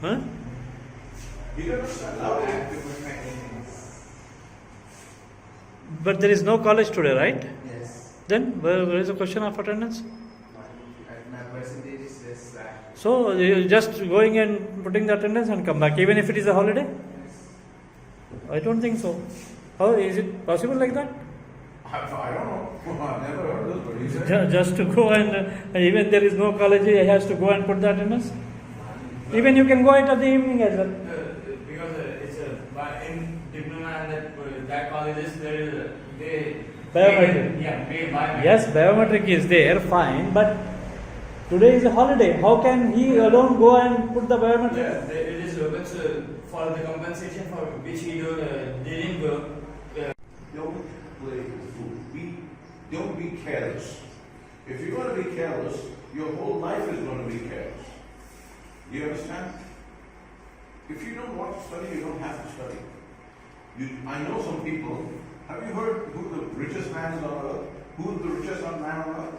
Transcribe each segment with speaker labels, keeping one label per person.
Speaker 1: Huh?
Speaker 2: You don't allow it.
Speaker 1: But there is no college today, right?
Speaker 3: Yes.
Speaker 1: Then where is the question of attendance?
Speaker 3: My percentage is less that.
Speaker 1: So you just going and putting the attendance and come back, even if it is a holiday?
Speaker 3: Yes.
Speaker 1: I don't think so. How is it possible like that?
Speaker 2: I don't know. I've never heard this, but he said.
Speaker 1: Just to go and even there is no college, he has to go and put the attendance. Even you can go it at the evening as well.
Speaker 4: Because it's in diploma and that colleges there is they
Speaker 1: Biometric.
Speaker 4: Yeah, biometric.
Speaker 1: Yes, biometric is there, fine, but today is a holiday. How can he alone go and put the biometric?
Speaker 4: Yeah, it is open for the compensation for which he didn't go.
Speaker 2: Don't play the fool. Don't be careless. If you're going to be careless, your whole life is going to be careless. Do you understand? If you don't want to study, you don't have to study. I know some people. Have you heard who the richest man is on earth? Who is the richest man on earth?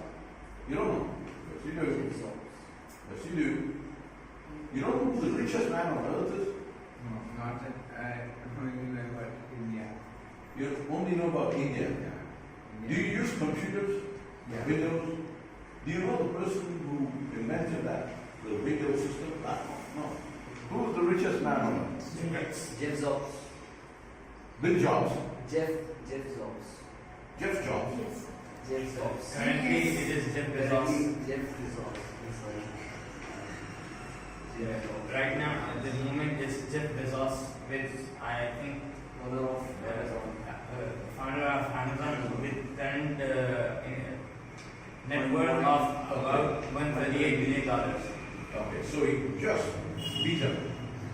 Speaker 2: You don't know. Yes, you do. Yes, you do. You don't know who the richest man on earth is?
Speaker 3: No, not that. I only know about India.
Speaker 2: You only know about India.
Speaker 3: Yeah.
Speaker 2: Do you use computers?
Speaker 3: Yeah.
Speaker 2: Windows? Do you know the person who invented that? The Windows system platform? No. Who is the richest man on earth?
Speaker 3: Jeff Jobs.
Speaker 2: Bill Jobs.
Speaker 3: Jeff Jobs.
Speaker 2: Jeff Jobs.
Speaker 3: Yes. Jeff Jobs.
Speaker 4: Currently, it is Jeff Bezos.
Speaker 3: Jeff Bezos.
Speaker 4: Right now, at the moment, it's Jeff Bezos, which I think
Speaker 3: Owner of
Speaker 4: founder of Amazon with current net worth of about $138 billion.
Speaker 2: Okay, so he just beat him.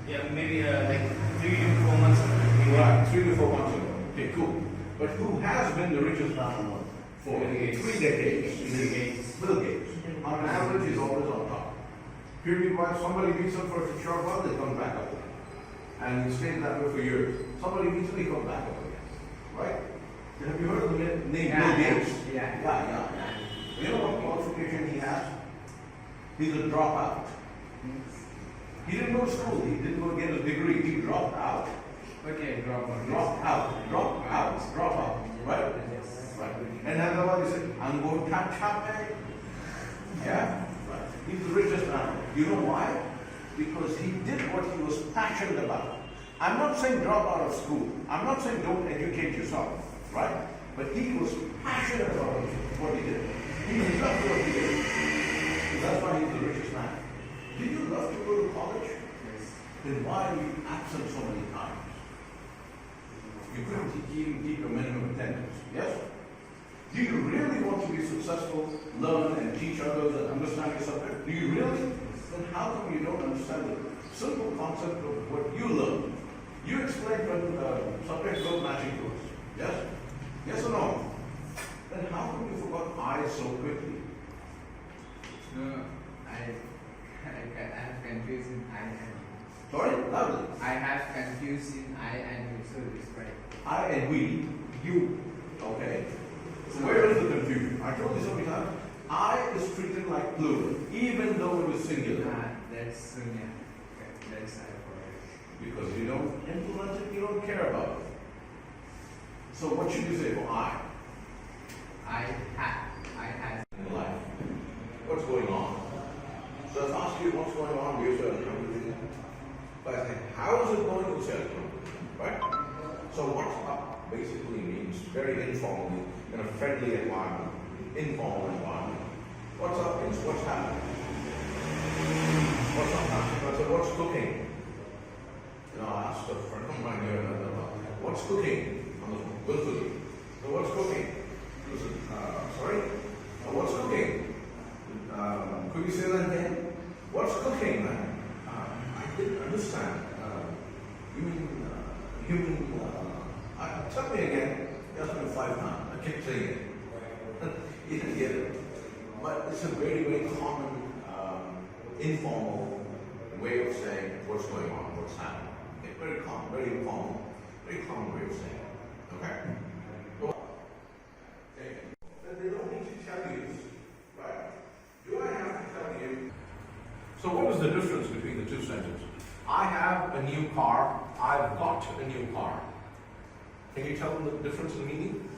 Speaker 4: Yeah, maybe like 3 to 4 months ago.
Speaker 2: Right, 3 to 4 months ago. Okay, cool. But who has been the richest man on earth for
Speaker 4: Bill Gates.
Speaker 2: 3 decades?
Speaker 4: Bill Gates.
Speaker 2: Bill Gates. On average, he's always on top. Period while somebody beats him for a short while, they come back up again. And he stays that way for years. Somebody beats him, he comes back up again. Right? Have you heard of the name Bill Gates?
Speaker 3: Yeah.
Speaker 2: You know what qualification he has? He's a dropout. He didn't go to school. He didn't go get a degree. He dropped out.
Speaker 3: Okay, drop out.
Speaker 2: Drop out. Right?
Speaker 3: Yes.
Speaker 2: Right. And then the one he said, I'm going to tap. Yeah? Right. He's the richest man. You know why? Because he did what he was passionate about. I'm not saying drop out of school. I'm not saying don't educate yourself. Right? But he was passionate about what he did. He loved what he did. That's why he's the richest man. Did you love to go to college?
Speaker 3: Yes.
Speaker 2: Then why are you absent so many times? You couldn't even keep your minimum attendance. Yes? Do you really want to be successful, learn and teach others and understand your subject? Do you really? Then how come you don't understand the simple concept of what you learned? You explained subject verb matching to us. Yes? Yes or no? Then how come you forgot I so quickly?
Speaker 3: No, I have confused in I and you.
Speaker 2: Sorry? Lovely.
Speaker 3: I have confused in I and you, so it's right.
Speaker 2: I and we, you. Okay? So where is the confusion? I told you so many times. I is treated like plural, even though it was singular.
Speaker 3: That's yeah. Okay, that's I forgot.
Speaker 2: Because you don't implement it, you don't care about it. So what should you say for I?
Speaker 3: I had.
Speaker 2: In life. What's going on? So I ask you what's going on, you say, but I say, how is it going to say, right? So what's up basically means very informally, in a friendly environment, informal environment. What's up means what's happening. What's up happening? I said, what's cooking? You know, I asked a friend of mine here, what's cooking? On the willfully. So what's cooking? He said, sorry? What's cooking? Could you say that again? What's cooking, man? I didn't understand. You mean human? Tell me again. He asked me 5 times. I kept saying it. He didn't get it. But it's a very, very common, informal way of saying what's going on, what's happening. It's very common, very informal, very common way of saying it. Okay? Then they don't need to tell you this, right? Do I have to tell you? So what is the difference between the two sentences? I have a new car. I've got a new car. Can you tell them the difference in meaning?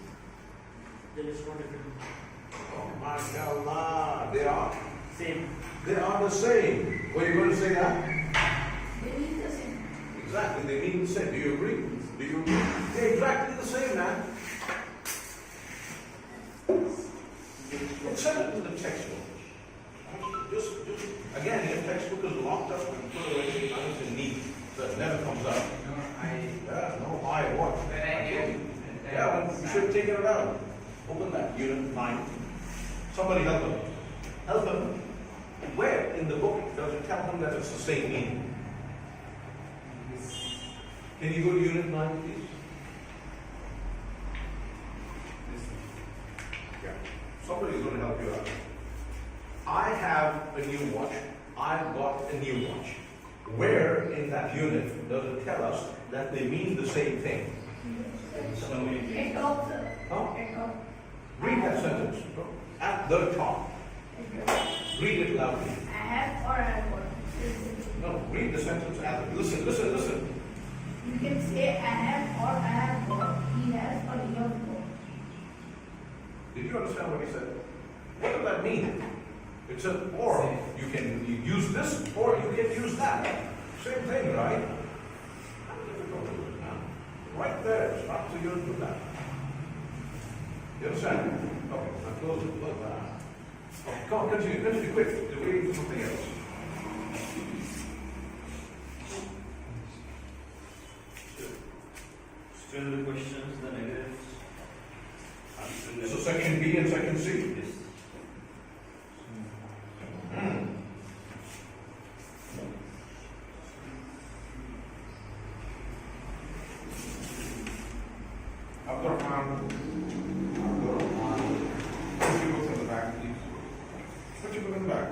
Speaker 1: There is no difference.
Speaker 2: Oh my God, they are.
Speaker 1: Same.
Speaker 2: They are the same. Were you going to say that?
Speaker 5: They mean the same.
Speaker 2: Exactly, they mean the same. Do you agree? Do you agree? They're exactly the same, man. It said it in the textbook. Just, again, your textbook is locked up and put away nice and neat, so it never comes out.
Speaker 3: No,
Speaker 2: Yeah, no, I what?
Speaker 3: when I gave,
Speaker 2: Yeah, well, you should take it out. Open that, unit 9. Somebody help him. Help him. Where in the book does it tell him that it's the same meaning? Can you go to unit 9, please? Yeah. Somebody's going to help you out. I have a new watch. I've got a new watch. Where in that unit does it tell us that they mean the same thing?
Speaker 4: So many things.
Speaker 5: It of the.
Speaker 2: Huh?
Speaker 5: It of.
Speaker 2: Read that sentence. At the top. Read it loudly.
Speaker 5: I have or I have got.
Speaker 2: No, read the sentence as listen, listen, listen.
Speaker 5: You can say I have or I have got. He has or he has got.
Speaker 2: Did you understand what he said? What does that mean? It said or. You can use this or you can use that. Same thing, right? How difficult is it now? Right there. It's up to you to do that. You understand? Okay, now close it. Close that. Okay, come on, continue, quick. We're waiting for something else.
Speaker 4: Still the questions, the negatives.
Speaker 2: So section B and section C.
Speaker 4: Yes.
Speaker 2: Abdurrahman. Put your book in the back, please. Put your book in the back.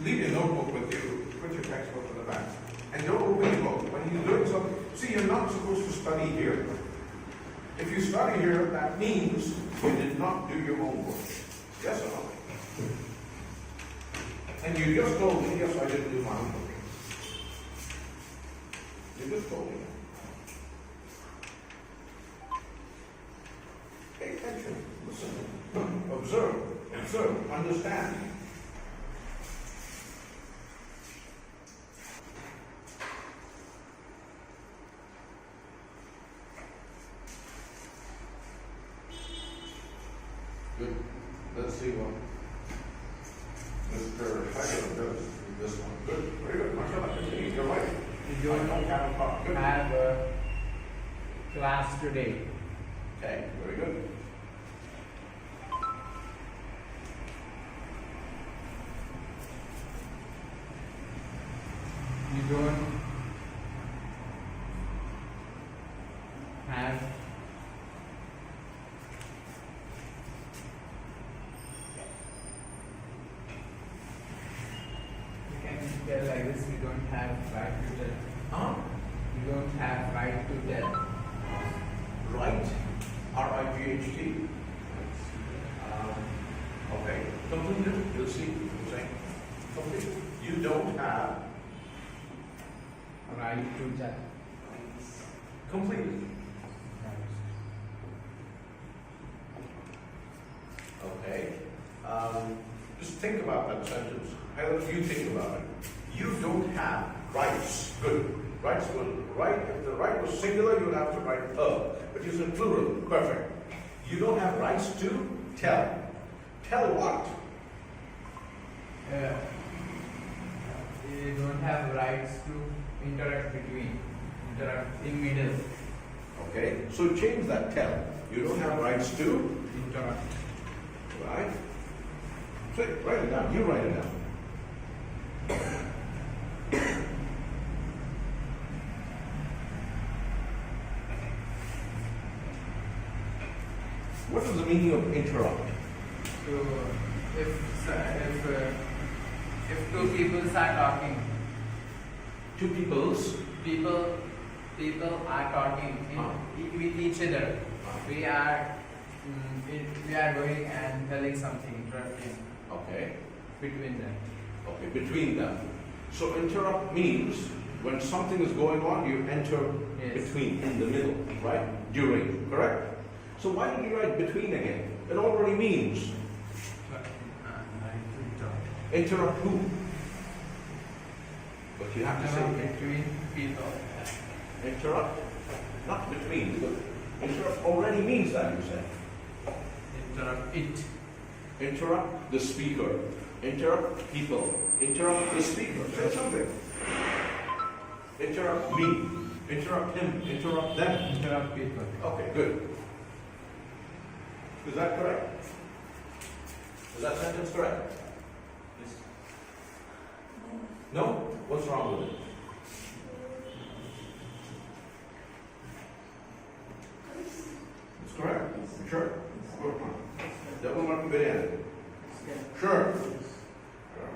Speaker 2: Leave your notebook with you. Put your textbook in the back. And don't open your book. When you're doing something, see, you're not supposed to study here. If you study here, that means you did not do your homework. Yes or no? And you just told me, yes, I didn't do my homework. You just told me that. Pay attention, listen, observe, understand. Good. Let's see what Mr. Hyder does with this one. Good. Very good. Mashallah. Continue. You're right.
Speaker 3: you
Speaker 2: I
Speaker 3: don't
Speaker 2: don't have a car. Good.
Speaker 3: have a class today.
Speaker 2: Okay. Very good.
Speaker 3: You don't have you can tell like this, you don't have right to tell.
Speaker 2: Huh?
Speaker 3: You don't have right to tell.
Speaker 2: Right. R-I-G-H-T. Okay. Complete it. You'll see. You're saying. Complete it. You don't have.
Speaker 3: Right to tell.
Speaker 2: Complete it. Okay. Just think about that sentence. How do you think about it? You don't have rights. Good. Rights good. Right. If the right was singular, you would have to write a. But you said plural. Perfect. You don't have rights to tell. Tell what?
Speaker 3: You don't have rights to interact in middle.
Speaker 2: Okay. So change that. Tell. You don't have rights to.
Speaker 3: Interact.
Speaker 2: Right. So write it down. You write it down. What is the meaning of interrupt?
Speaker 3: So if two people are talking,
Speaker 2: Two peoples.
Speaker 3: people are talking with each other. We are going and telling something, interrupting
Speaker 2: Okay.
Speaker 3: between them.
Speaker 2: Okay. Between them. So interrupt means when something is going on, you enter
Speaker 3: Yes.
Speaker 2: between, in the middle, right? During, correct? So why did you write between again? It already means interrupt who? But you have to say
Speaker 3: between people.
Speaker 2: interrupt, not between. Because interrupt already means that, you said.
Speaker 3: Interrupt it.
Speaker 2: Interrupt the speaker. Interrupt people. Interrupt the speaker. Say something. Interrupt me. Interrupt him. Interrupt them.
Speaker 3: Interrupt people.
Speaker 2: Okay, good. Is that correct? Is that sentence correct? No? What's wrong with it? It's correct? Sure? Good. Double mutton biryani. Sure.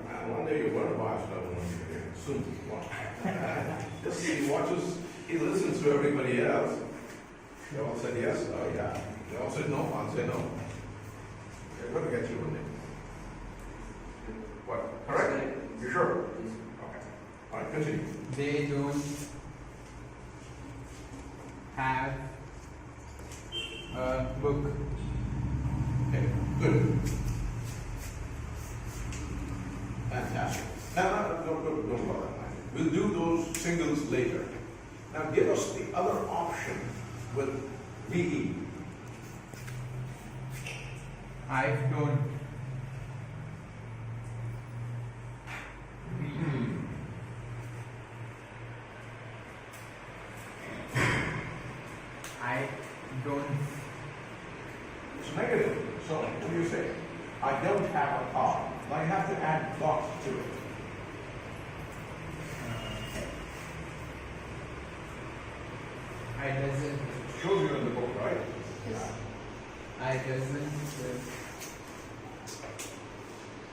Speaker 2: Man, one day you're going to buy double mutton biryani. Soon. Just he watches, he listens to everybody else. They all said yes. Oh yeah. They all said no. I'll say no. They're going to get you one day. What? Correct? You sure? Okay. All right, continue.
Speaker 3: They don't have a book.
Speaker 2: Okay, good. Fantastic. Now, don't bother. We'll do those singles later. Now, give us the other option with VE.
Speaker 3: I don't. I don't.
Speaker 2: It's negative. So, what do you say? I don't have a car. Now, you have to add got to it.
Speaker 3: I doesn't.
Speaker 2: It shows you in the book, right?
Speaker 3: I doesn't.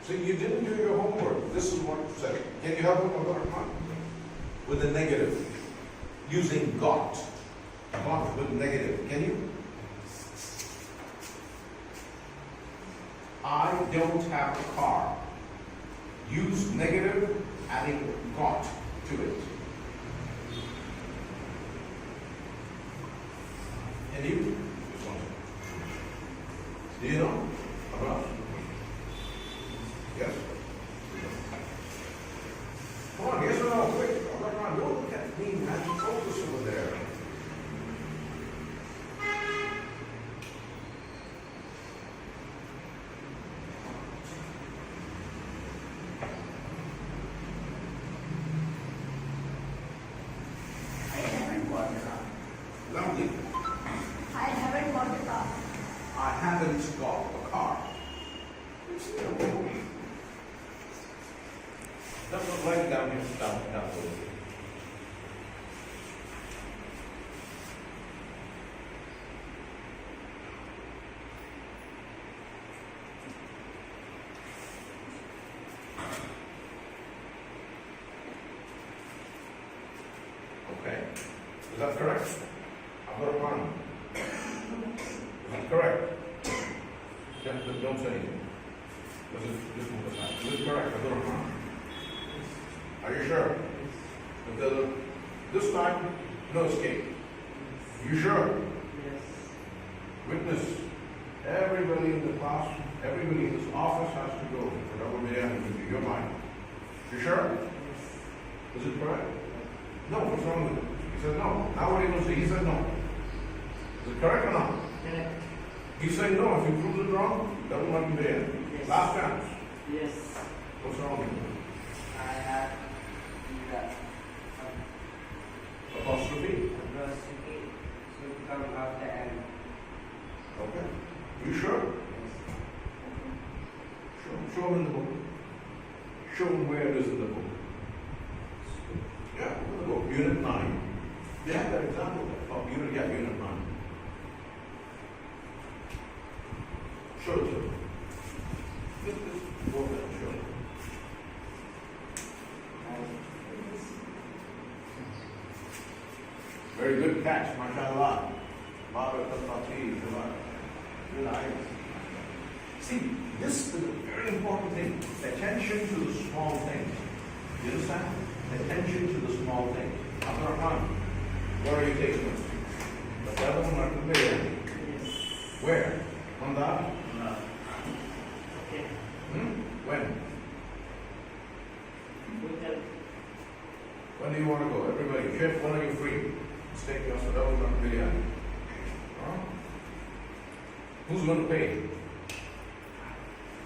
Speaker 2: See, you didn't do your homework. This is what it said. Can you help me with the negative? Using got. Got with negative. Can you? I don't have a car. Use negative, adding got to it. And you? Do you know? About? Yes. Come on, yes or no? Quick. Come on, don't look at me, man. Focus over there.
Speaker 5: I haven't got a car.
Speaker 2: Lovely.
Speaker 5: I haven't got a car.
Speaker 2: I haven't got a car. No, write it down here. Down. Okay. Is that correct? I've got a one. Is that correct? Yeah, don't say anything. Is it correct? I've got a one. Are you sure? This time, no escape. You sure?
Speaker 6: Yes.
Speaker 2: Witness, everybody in the class, everybody in this office has to go for double biryani with you. You're mine. You sure? Is it correct? No, what's wrong with it? He said no. Now what are you going to say? He said no. Is it correct or not?
Speaker 6: Correct.
Speaker 2: He said no. If you prove it wrong, double mutton biryani.
Speaker 6: Yes.
Speaker 2: Last chance.
Speaker 6: Yes.
Speaker 2: What's wrong with it?
Speaker 6: I have
Speaker 2: Apostrophe.
Speaker 6: apostrophe should come after L.
Speaker 2: Okay. You sure? Show him in the book. Show him where it is in the book. Yeah, in the book. Unit 9. They have that example there. Oh, unit 9. Show it to him. Just go there and show him. Very good catch, mashallah. See, this is a very important thing. Attention to the small things. You understand? attention to the small things. Abdurrahman, where are you taking us? The devil not to pay. Where? On that?
Speaker 6: Okay.
Speaker 2: When? When do you want to go? Everybody, Chef, when are you free? Let's take us to double done biryani. Huh? Who's going to pay?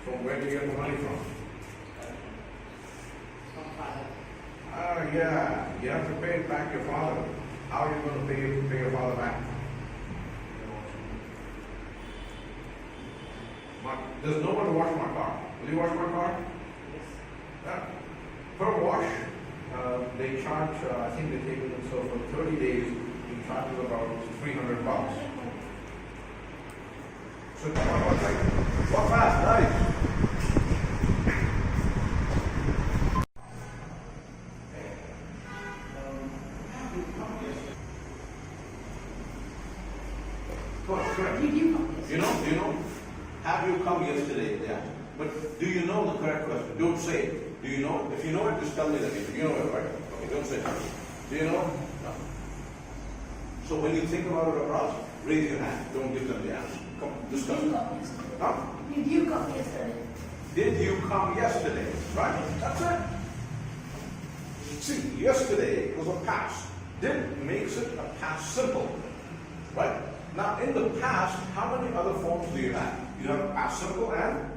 Speaker 2: From where do you get the money from? Yeah, you have to pay it back your father. How are you going to pay your father back? There's no one to wash my car. Will you wash my car?
Speaker 6: Yes.
Speaker 2: Yeah. Per wash, they charge, I think they take it, so for 30 days, you charge you about $300. So come on, walk fast, nice. Correct.
Speaker 5: Did you come?
Speaker 2: Do you know? Have you come yesterday? Yeah. But do you know the correct question? Don't say it. Do you know it? If you know it, just tell me that you know it, right? Okay, don't say it. Do you know it? No. So when you think about it across, raise your hand. Don't give them the answer. Come on, discuss
Speaker 5: Did you
Speaker 2: it.
Speaker 5: come yesterday?
Speaker 2: Huh?
Speaker 5: Did you come yesterday?
Speaker 2: Did you come yesterday? Right? That's it. See, yesterday was a past. Did makes it a past simple. Right? Now, in the past, how many other forms do you have? You have past simple and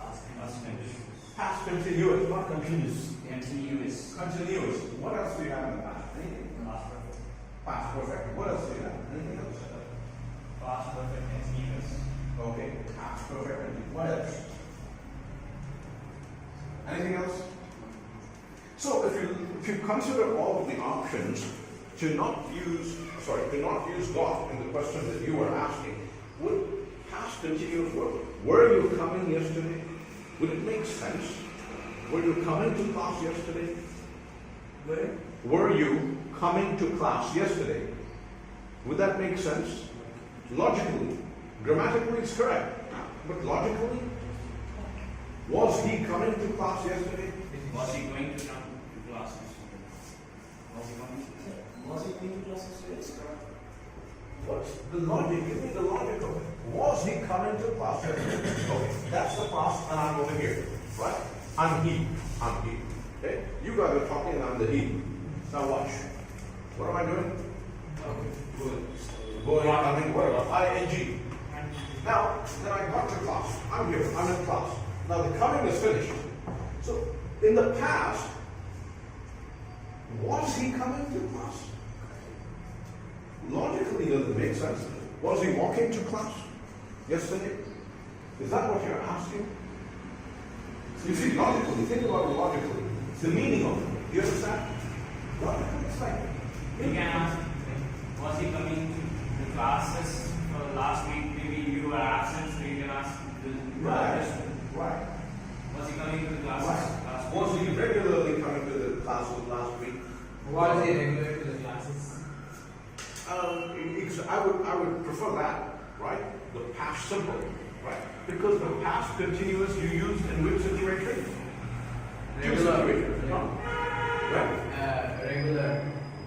Speaker 2: past continuous. Not continuous.
Speaker 4: Continuous.
Speaker 2: Continuous. What else do you have in the past? Anything?
Speaker 4: Past perfect.
Speaker 2: Past perfect. What else do you have? Anything else?
Speaker 4: Past perfect. Continuous.
Speaker 2: Okay. Past perfect. What else? Anything else? So if you consider all of the options to not use got in the question that you were asking, would past continuous work? Were you coming yesterday? Would it make sense? Were you coming to class yesterday?
Speaker 4: Where?
Speaker 2: Were you coming to class yesterday? Would that make sense? Logically. Grammatically it's correct. But logically? Was he coming to class yesterday?
Speaker 4: Was he going to come to class? Was he coming?
Speaker 1: Was it in classes? Yes.
Speaker 2: What's the logic? Give me the logic of it. Was he coming to class yesterday? Okay, that's the class and I'm over here. Right? I'm he. Okay? You guys are talking and I'm the he. Now watch. What am I doing? Going, coming, whatever. ING. Now, then I got to class. I'm here. I'm in class. Now the coming is finished. So, in the past, was he coming to class? Logically, does it make sense? Was he walking to class yesterday? Is that what you're asking? You see, logically, think about it logically. It's the meaning of it. Do you understand? Logically, it's like,
Speaker 4: You can ask, was he coming to classes for last week? Maybe you were absent, so you can ask the question.
Speaker 2: Right.
Speaker 4: Was he coming to the classes last week?
Speaker 2: Was he regularly coming to the classes last week?
Speaker 3: Was he regular to the classes?
Speaker 2: I would prefer that, right? The past simple, right? Because the past continuous you use in which situation?
Speaker 3: Regular.
Speaker 2: Situation. No. When?
Speaker 3: Regular.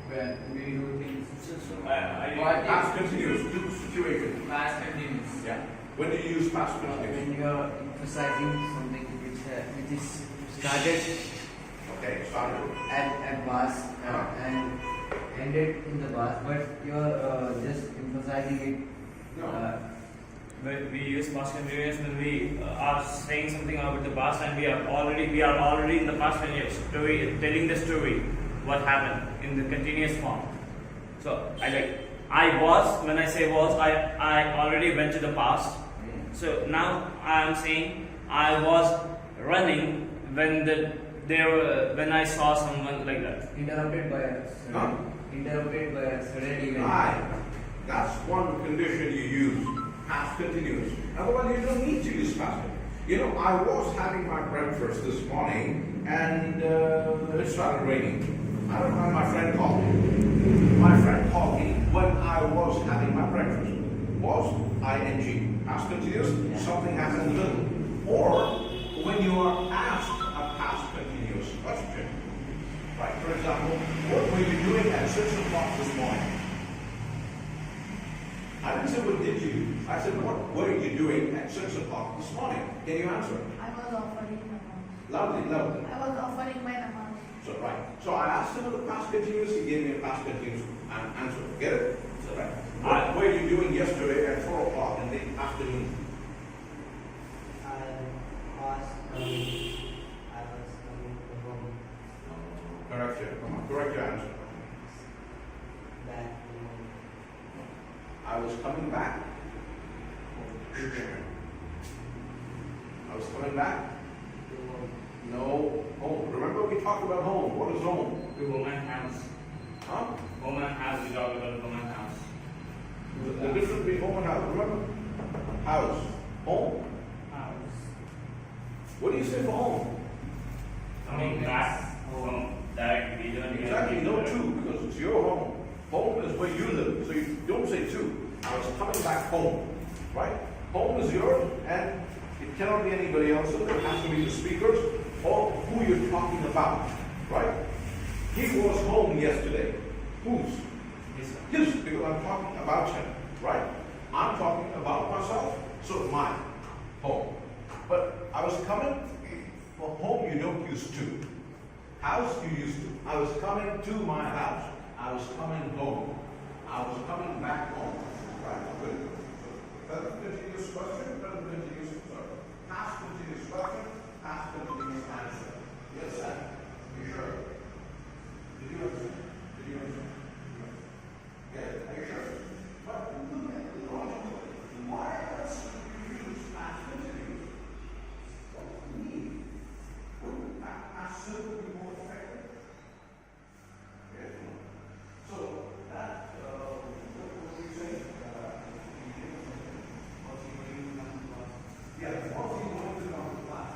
Speaker 3: When we do things.
Speaker 2: Past continuous, two situation.
Speaker 3: Past continuous.
Speaker 2: Yeah. When do you use past continuous?
Speaker 3: When you are emphasizing something which is started
Speaker 2: Okay, started.
Speaker 3: at bus and ended in the bus, but you are just emphasizing it.
Speaker 2: No.
Speaker 4: When we use past continuous when we are saying something about the past and we are already in the past when you're telling the story what happened in the continuous form. So when I say was, I already went to the past. So now I am saying I was running when I saw someone like that.
Speaker 3: Interrupted by a
Speaker 2: Huh?
Speaker 3: sudden event.
Speaker 2: Aye. That's one condition you use. Past continuous. Otherwise, you don't need to use past continuous. You know, I was having my breakfast this morning and it started raining. I don't know, my friend called me. My friend called me when I was having my breakfast. Was ing. Past continuous, something happened in the middle. Or when you are asked a past continuous question, Right, for example, what were you doing at 6 o'clock this morning? I didn't say what did you do. I said what were you doing at 6 o'clock this morning? Can you answer?
Speaker 5: I was offering namaz.
Speaker 2: Loudly, loudly.
Speaker 5: I was offering my namaz.
Speaker 2: So, right. So I asked him with the past continuous, he gave me a past continuous answer. Get it? So, right. What were you doing yesterday at 4 o'clock in the afternoon?
Speaker 3: I was coming to home.
Speaker 2: Correct your, come on, correct your answer.
Speaker 3: Back to home.
Speaker 2: I was coming back. I was coming back.
Speaker 3: To home.
Speaker 2: No, home. Remember we talked about home. What is home?
Speaker 4: The woman house.
Speaker 2: Huh?
Speaker 4: Woman house, we talk about the woman house.
Speaker 2: The difference between home and house. Remember? House. Home.
Speaker 4: House.
Speaker 2: What do you say for home?
Speaker 4: Coming back home. That we don't
Speaker 2: Exactly, no to, because it's your home. Home is where you live, so you don't say to. I was coming back home, right? Home is yours, and it cannot be anybody else. So it has to be the speakers or who you're talking about, right? He was home yesterday. Whose?
Speaker 4: Yes, sir.
Speaker 2: His, because I'm talking about him, right? I'm talking about myself, so mine, home. But I was coming for home, you don't use to. House, you used to. I was coming to my house. I was coming home. I was coming back home. Right, good. Present continuous question, present continuous, sorry. Past continuous question, past continuous answer. Yes, sir. You sure? Did you understand? Did you understand? Yeah, are you sure? But look at the logic. Why else do you use past continuous? What do you need? Wouldn't past simple be more effective? Yes. So that what were you saying? Yeah, was he going to come to class?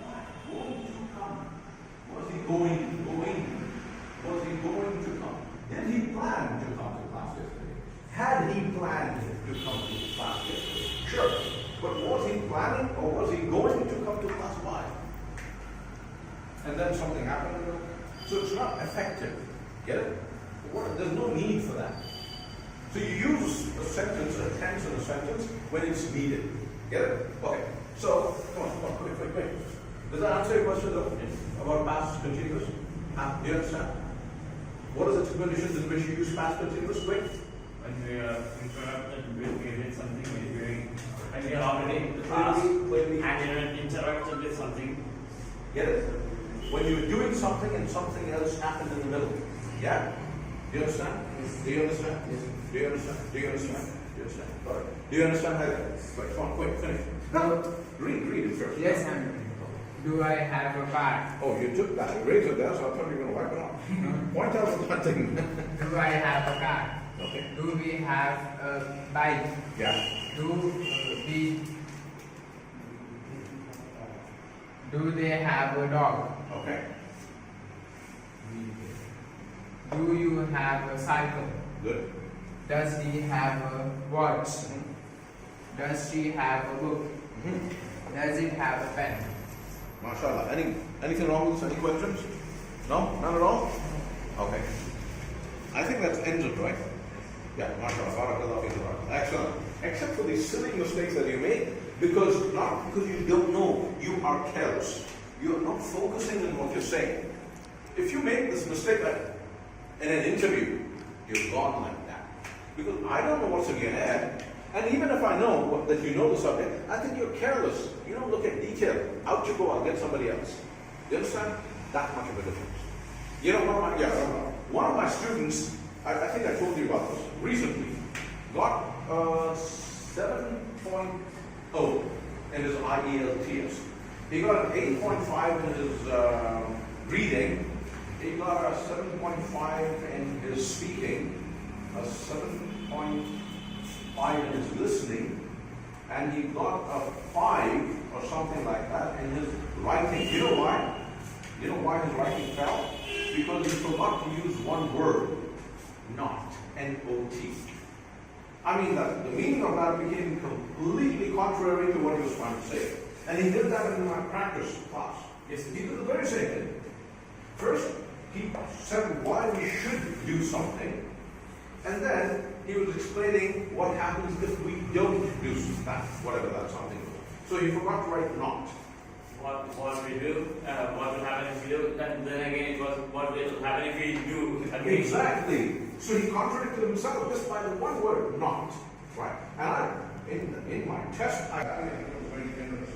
Speaker 2: Why? Going to come. Was he going? Was he going to come? Did he plan to come to class yesterday? Had he planned to come to class yesterday? Sure. But was he planning or was he going to come to class? Why? And then something happened. So it's not effective. Get it? There's no need for that. So you use a sentence, a tense in a sentence when it's needed. Get it? Okay. So, come on, quick. Does that answer your question though?
Speaker 4: Yes.
Speaker 2: About past continuous? Do you understand? What is the conditions in which you use past continuous? Quick.
Speaker 4: When we are interrupted, we did something very, when we are already in the
Speaker 2: When
Speaker 4: past,
Speaker 2: we-
Speaker 4: and you're interrupted with something.
Speaker 2: Get it? When you're doing something and something else happened in the middle. Yeah? Do you understand?
Speaker 3: Yes.
Speaker 2: Do you understand?
Speaker 3: Yes.
Speaker 2: Do you understand? Do you understand? Do you understand? All right. Do you understand how that? Right, come on, quick, finish.
Speaker 3: No.
Speaker 2: Read it first.
Speaker 3: Yes, I'm. Do I have a car?
Speaker 2: Oh, you took that. Raise it there, so I thought you were going to wipe it off. Point out the thing.
Speaker 3: Do I have a car?
Speaker 2: Okay.
Speaker 3: Do we have a bike?
Speaker 2: Yeah.
Speaker 3: Do they have a dog?
Speaker 2: Okay.
Speaker 3: Do you have a cycle?
Speaker 2: Good.
Speaker 3: Does he have a watch? Does she have a book?
Speaker 2: Mm-hmm.
Speaker 3: Does it have a pen?
Speaker 2: MashaAllah. Anything wrong with this? Any questions? No? None at all? Okay. I think that's ends it, right? Yeah, MashaAllah. Barakallah feekum. Excellent. Except for these silly mistakes that you make, not because you don't know, you are careless. You are not focusing on what you're saying. If you make this mistake in an interview, you're gone like that. Because I don't know what's in your head, and even if I know that you know the subject, I think you're careless. You don't look at detail. Out you go, I'll get somebody else. You understand? That much of a difference. You know, one of my students, I think I told you about this recently, got 7.0 in his IELTS. He got an 8.5 in his reading. He got a 7.5 in his speaking, a 7.5 in his listening, and he got a 5 or something like that in his writing. You know why? You know why his writing fell? Because he forgot to use one word, not, N-O-T. I mean, the meaning of that became completely contrary to what he was trying to say. And he did that in my practice class. He did the very same thing. we should do something, and then he was explaining what happens if we don't do that, whatever that something was. So he forgot to write not.
Speaker 4: What we do, what will happen if we do, then again it was what will happen if we do again.
Speaker 2: Exactly. So he contradicted himself just by the one word, not. Right? And in my test, I got it very generous.